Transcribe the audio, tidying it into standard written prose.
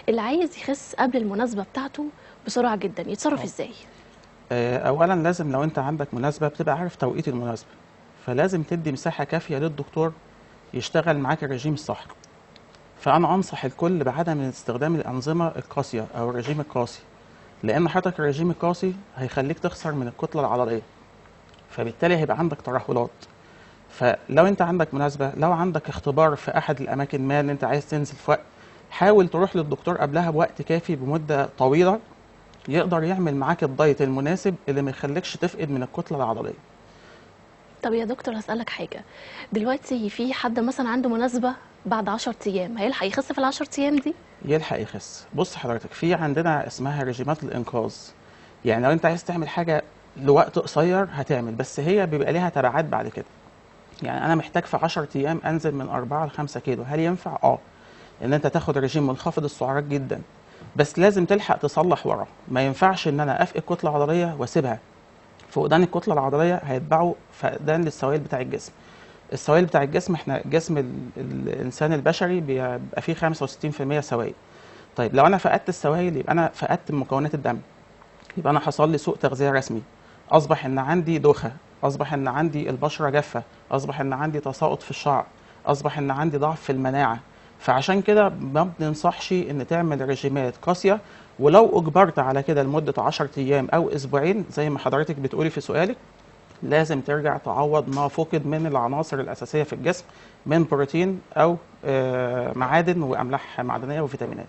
اللي عايز يخس قبل المناسبة بتاعته بسرعة جدا يتصرف ازاي؟ اولا لازم لو انت عندك مناسبه بتبقى عارف توقيت المناسبه، فلازم تدي مساحه كافيه للدكتور يشتغل معاك الرجيم الصح. فانا انصح الكل بعدم استخدام الانظمه القاسيه او الرجيم القاسي، لان حضرتك الرجيم القاسي هيخليك تخسر من الكتله العضليه، فبالتالي هيبقى عندك ترهلات. فلو انت عندك مناسبه، لو عندك اختبار في احد الاماكن ما اللي انت عايز تنزل في وقت، حاول تروح للدكتور قبلها بوقت كافي بمده طويله، يقدر يعمل معاك الدايت المناسب اللي ما يخليكش تفقد من الكتله العضليه. طب يا دكتور هسألك حاجة، دلوقتي في حد مثلا عنده مناسبة بعد 10 أيام هيلحق يخس في ال10 أيام دي؟ يلحق يخس. بص حضرتك، في عندنا اسمها رجيمات الانقاذ. يعني لو انت عايز تعمل حاجه لوقت قصير هتعمل، بس هي بيبقى ليها تبعات بعد كده. يعني انا محتاج في 10 ايام انزل من 4 ل 5 كيلو، هل ينفع؟ ان انت تاخد رجيم منخفض السعرات جدا، بس لازم تلحق تصلح وراه. ما ينفعش ان انا افقد كتله عضليه واسيبها. فقدان الكتله العضليه هيتبعه فقدان للسوائل بتاع الجسم. السوائل بتاع الجسم، احنا جسم الانسان البشري بيبقى فيه 65% سوائل. طيب لو انا فقدت السوائل يبقى انا فقدت مكونات الدم، يبقى انا حصل لي سوء تغذيه رسمي. اصبح ان عندي دوخه، اصبح ان عندي البشره جافه، اصبح ان عندي تساقط في الشعر، اصبح ان عندي ضعف في المناعه. فعشان كده ما بننصحش ان تعمل رجيمات قاسيه. ولو اجبرت على كده لمده 10 ايام او اسبوعين زي ما حضرتك بتقولي في سؤالك، لازم ترجع تعوض ما فقد من العناصر الاساسيه في الجسم، من بروتين او معادن واملاح معدنيه وفيتامينات.